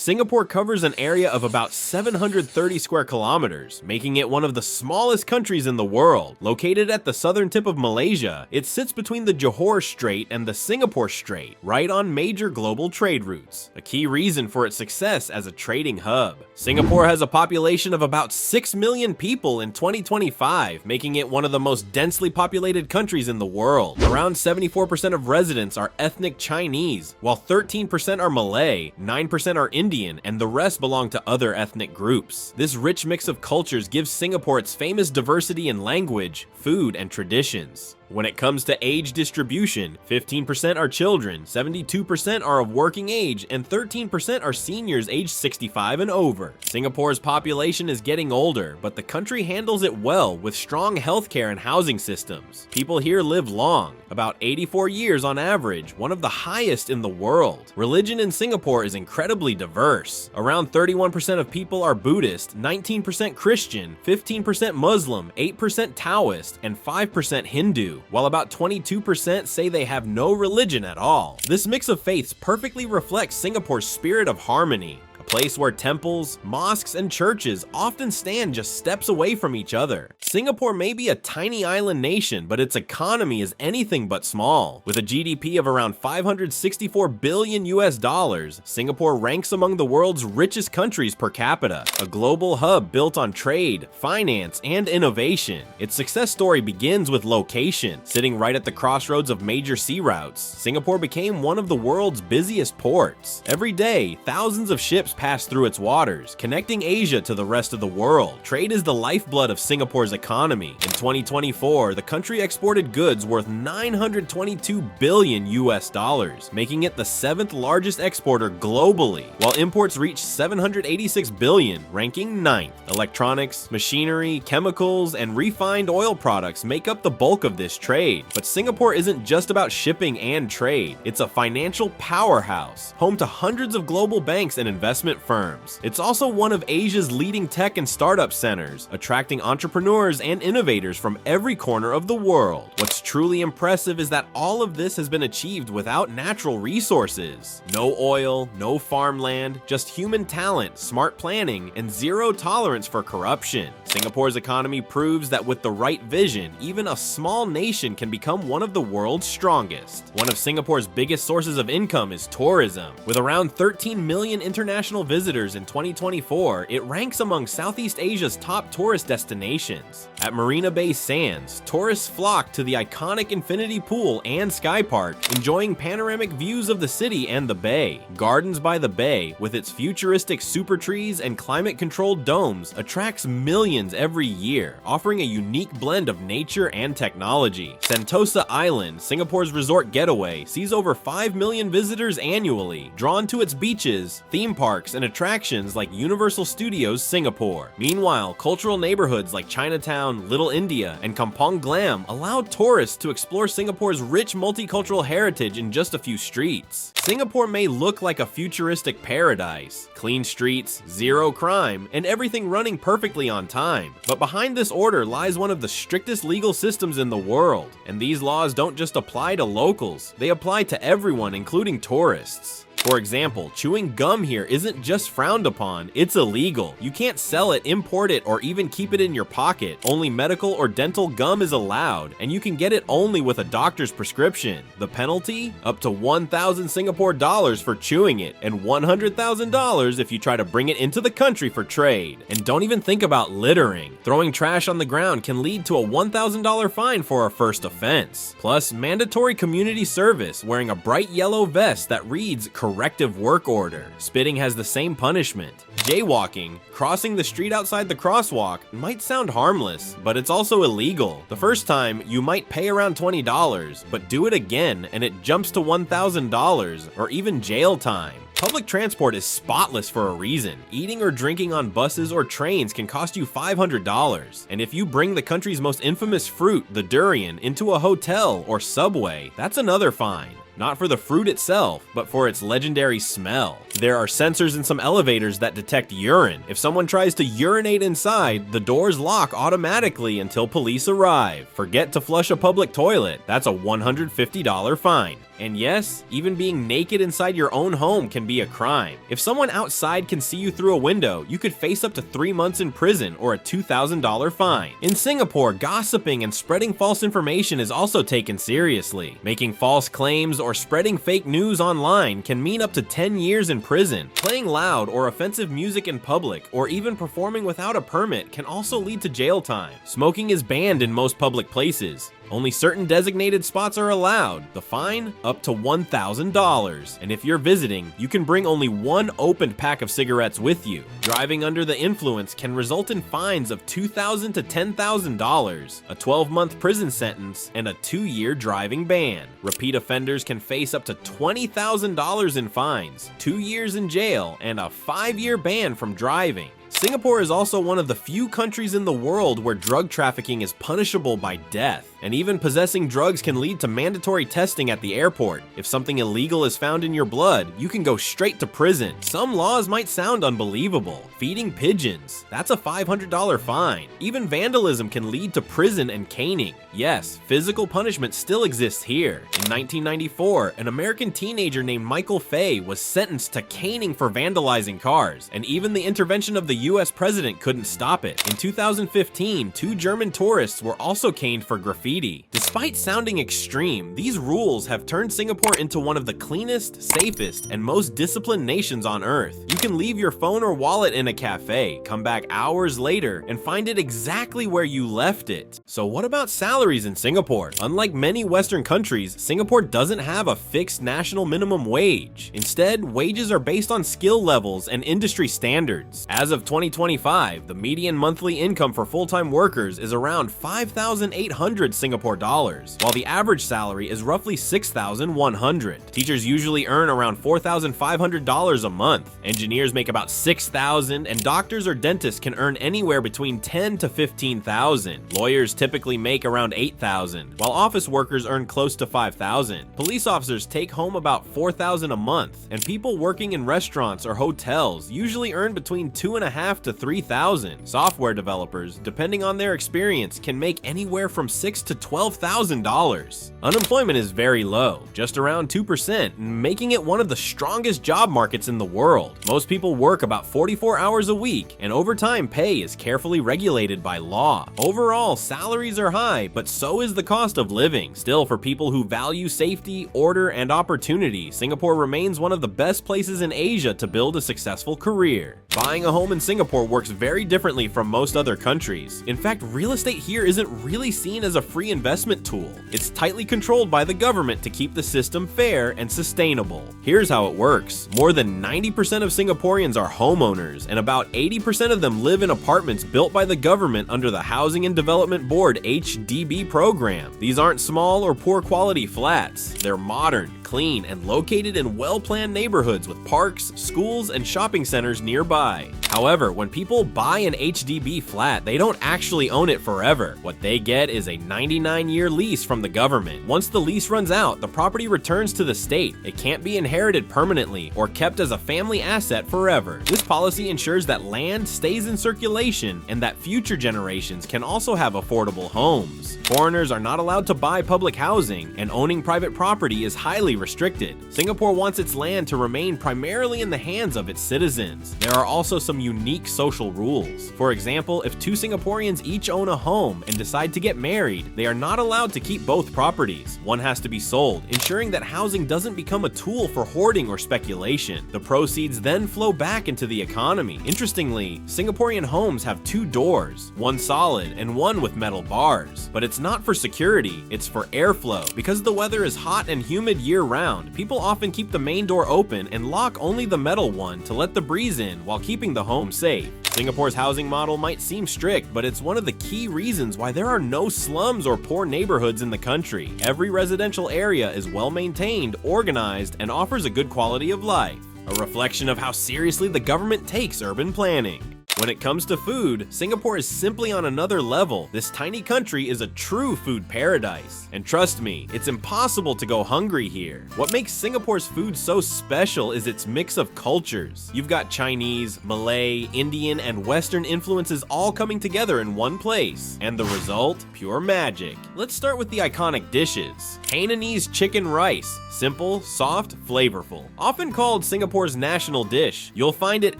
Singapore covers an area of about 730 square kilometers, making it one of the smallest countries in the world. Located at the southern tip of Malaysia, it sits between the Johor Strait and the Singapore Strait, right on major global trade routes, a key reason for its success as a trading hub. Singapore has a population of about 6 million people in 2025, making it one of the most densely populated countries in the world. Around 74% of residents are ethnic Chinese, while 13% are Malay, 9% are Indian, and the rest belong to other ethnic groups. This rich mix of cultures gives Singapore its famous diversity in language, food, and traditions. When it comes to age distribution, 15% are children, 72% are of working age, and 13% are seniors aged 65 and over. Singapore's population is getting older, but the country handles it well with strong healthcare and housing systems. People here live long, about 84 years on average, one of the highest in the world. Religion in Singapore is incredibly diverse. Around 31% of people are Buddhist, 19% Christian, 15% Muslim, 8% Taoist, and 5% Hindu, while about 22% say they have no religion at all. This mix of faiths perfectly reflects Singapore's spirit of harmony, a place where temples, mosques, and churches often stand just steps away from each other. Singapore may be a tiny island nation, but its economy is anything but small. With a GDP of around 564 billion US dollars, Singapore ranks among the world's richest countries per capita, a global hub built on trade, finance, and innovation. Its success story begins with location. Sitting right at the crossroads of major sea routes, Singapore became one of the world's busiest ports. Every day, thousands of ships pass through its waters, connecting Asia to the rest of the world. Trade is the lifeblood of Singapore's economy. In 2024, the country exported goods worth 922 billion US dollars, making it the 7th largest exporter globally, while imports reached 786 billion, ranking 9th. Electronics, machinery, chemicals, and refined oil products make up the bulk of this trade. But Singapore isn't just about shipping and trade. It's a financial powerhouse, home to hundreds of global banks and investment firms. It's also one of Asia's leading tech and startup centers, attracting entrepreneurs and innovators from every corner of the world. What's truly impressive is that all of this has been achieved without natural resources. No oil, no farmland, just human talent, smart planning, and zero tolerance for corruption. Singapore's economy proves that with the right vision, even a small nation can become one of the world's strongest. One of Singapore's biggest sources of income is tourism. With around 13 million international visitors in 2024, it ranks among Southeast Asia's top tourist destinations. At Marina Bay Sands, tourists flock to the iconic infinity pool and sky park, enjoying panoramic views of the city and the bay. Gardens by the Bay, with its futuristic super trees and climate-controlled domes, attracts millions every year, offering a unique blend of nature and technology. Sentosa Island, Singapore's resort getaway, sees over 5 million visitors annually, drawn to its beaches, theme parks, and attractions like Universal Studios Singapore. Meanwhile, cultural neighborhoods like Chinatown, Little India, and Kampong Glam allow tourists to explore Singapore's rich multicultural heritage in just a few streets. Singapore may look like a futuristic paradise, clean streets, zero crime, and everything running perfectly on time. But behind this order lies one of the strictest legal systems in the world, and these laws don't just apply to locals, they apply to everyone, including tourists. For example, chewing gum here isn't just frowned upon, it's illegal. You can't sell it, import it, or even keep it in your pocket. Only medical or dental gum is allowed, and you can get it only with a doctor's prescription. The penalty? Up to 1,000 Singapore dollars for chewing it, and $100,000 if you try to bring it into the country for trade. And don't even think about littering. Throwing trash on the ground can lead to a $1,000 fine for a first offense. Plus, mandatory community service, wearing a bright yellow vest that reads corrective work order. Spitting has the same punishment. Jaywalking, crossing the street outside the crosswalk, might sound harmless, but it's also illegal. The first time, you might pay around $20, but do it again and it jumps to $1,000 or even jail time. Public transport is spotless for a reason. Eating or drinking on buses or trains can cost you $500. And if you bring the country's most infamous fruit, the durian, into a hotel or subway, that's another fine. not for the fruit itself, but for its legendary smell. There are sensors in some elevators that detect urine. If someone tries to urinate inside, the doors lock automatically until police arrive. Forget to flush a public toilet, that's a $150 fine. And yes, even being naked inside your own home can be a crime. If someone outside can see you through a window, you could face up to 3 months in prison or a $2,000 fine. In Singapore, gossiping and spreading false information is also taken seriously. Making false claims or spreading fake news online can mean up to 10 years in prison. Playing loud or offensive music in public, or even performing without a permit, can also lead to jail time. Smoking is banned in most public places. Only certain designated spots are allowed. The fine? Up to $1,000. And if you're visiting, you can bring only one opened pack of cigarettes with you. Driving under the influence can result in fines of $2,000 to $10,000, a 12-month prison sentence, and a 2-year driving ban. Repeat offenders can face up to $20,000 in fines, 2 years in jail, and a 5-year ban from driving. Singapore is also one of the few countries in the world where drug trafficking is punishable by death, and even possessing drugs can lead to mandatory testing at the airport. If something illegal is found in your blood, you can go straight to prison. Some laws might sound unbelievable. Feeding pigeons, that's a $500 fine. Even vandalism can lead to prison and caning. Yes, physical punishment still exists here. In 1994, an American teenager named Michael Fay was sentenced to caning for vandalizing cars, and even the intervention of the US president couldn't stop it. In 2015, 2 German tourists were also caned for graffiti. Despite sounding extreme, these rules have turned Singapore into one of the cleanest, safest, and most disciplined nations on earth. You can leave your phone or wallet in a cafe, come back hours later, and find it exactly where you left it. So what about salaries in Singapore? Unlike many Western countries, Singapore doesn't have a fixed national minimum wage. Instead, wages are based on skill levels and industry standards. As of 2025, the median monthly income for full-time workers is around 5,800 Singapore dollars, while the average salary is roughly 6,100. Teachers usually earn around $4,500 a month. Engineers make about $6,000, and doctors or dentists can earn anywhere between $10,000 to $15,000. Lawyers typically make around $8,000, while office workers earn close to $5,000. Police officers take home about $4,000 a month, and people working in restaurants or hotels usually earn between $2,500 to $3,000. Software developers, depending on their experience, can make anywhere from $6,000 to $12,000. Unemployment is very low, just around 2%, making it one of the strongest job markets in the world. Most people work about 44 hours a week, and overtime pay is carefully regulated by law. Overall, salaries are high, but so is the cost of living. Still, for people who value safety, order, and opportunity, Singapore remains one of the best places in Asia to build a successful career. Buying a home in Singapore works very differently from most other countries. In fact, real estate here isn't really seen as a free investment tool. It's tightly controlled by the government to keep the system fair and sustainable. Here's how it works. More than 90% of Singaporeans are homeowners, and about 80% of them live in apartments built by the government under the Housing and Development Board (HDB) program. These aren't small or poor quality flats. They're modern, clean, and located in well-planned neighborhoods with parks, schools, and shopping centers nearby. However, when people buy an HDB flat, they don't actually own it forever. What they get is a 99-year lease from the government. Once the lease runs out, the property returns to the state. It can't be inherited permanently or kept as a family asset forever. This policy ensures that land stays in circulation and that future generations can also have affordable homes. Foreigners are not allowed to buy public housing, and owning private property is highly restricted. Singapore wants its land to remain primarily in the hands of its citizens. There are also some unique social rules. For example, if 2 Singaporeans each own a home and decide to get married, they are not allowed to keep both properties. One has to be sold, ensuring that housing doesn't become a tool for hoarding or speculation. The proceeds then flow back into the economy. Interestingly, Singaporean homes have 2 doors, one solid and one with metal bars. But it's not for security, it's for airflow. Because the weather is hot and humid year-round, people often keep the main door open and lock only the metal one to let the breeze in while keeping the home safe. Singapore's housing model might seem strict, but it's one of the key reasons why there are no slums or poor neighborhoods in the country. Every residential area is well maintained, organized, and offers a good quality of life, a reflection of how seriously the government takes urban planning. When it comes to food, Singapore is simply on another level. This tiny country is a true food paradise. And trust me, it's impossible to go hungry here. What makes Singapore's food so special is its mix of cultures. You've got Chinese, Malay, Indian, and Western influences all coming together in one place. And the result? Pure magic. Let's start with the iconic dishes. Hainanese chicken rice. Simple, soft, flavorful. Often called Singapore's national dish, you'll find it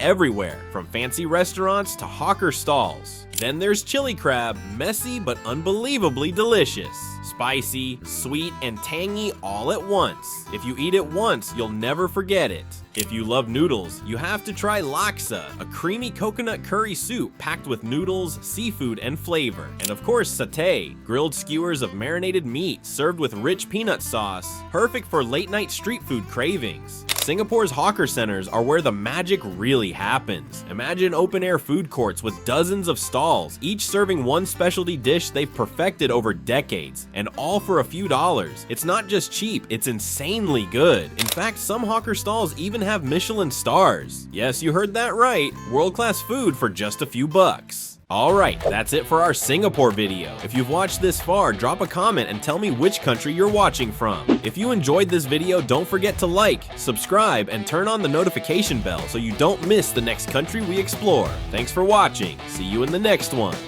everywhere, from fancy restaurants to hawker stalls. Then there's chili crab, messy but unbelievably delicious. Spicy, sweet, and tangy all at once. If you eat it once, you'll never forget it. If you love noodles, you have to try laksa, a creamy coconut curry soup packed with noodles, seafood, and flavor. And of course, satay, grilled skewers of marinated meat served with rich peanut sauce, perfect for late-night street food cravings. Singapore's hawker centers are where the magic really happens. Imagine open-air food courts with dozens of stalls, each serving one specialty dish they've perfected over decades, and all for a few dollars. It's not just cheap, it's insanely good. In fact, some hawker stalls even have Michelin stars. Yes, you heard that right. World-class food for just a few bucks. Alright, that's it for our Singapore video. If you've watched this far, drop a comment and tell me which country you're watching from. If you enjoyed this video, don't forget to like, subscribe, and turn on the notification bell so you don't miss the next country we explore. Thanks for watching. See you in the next one.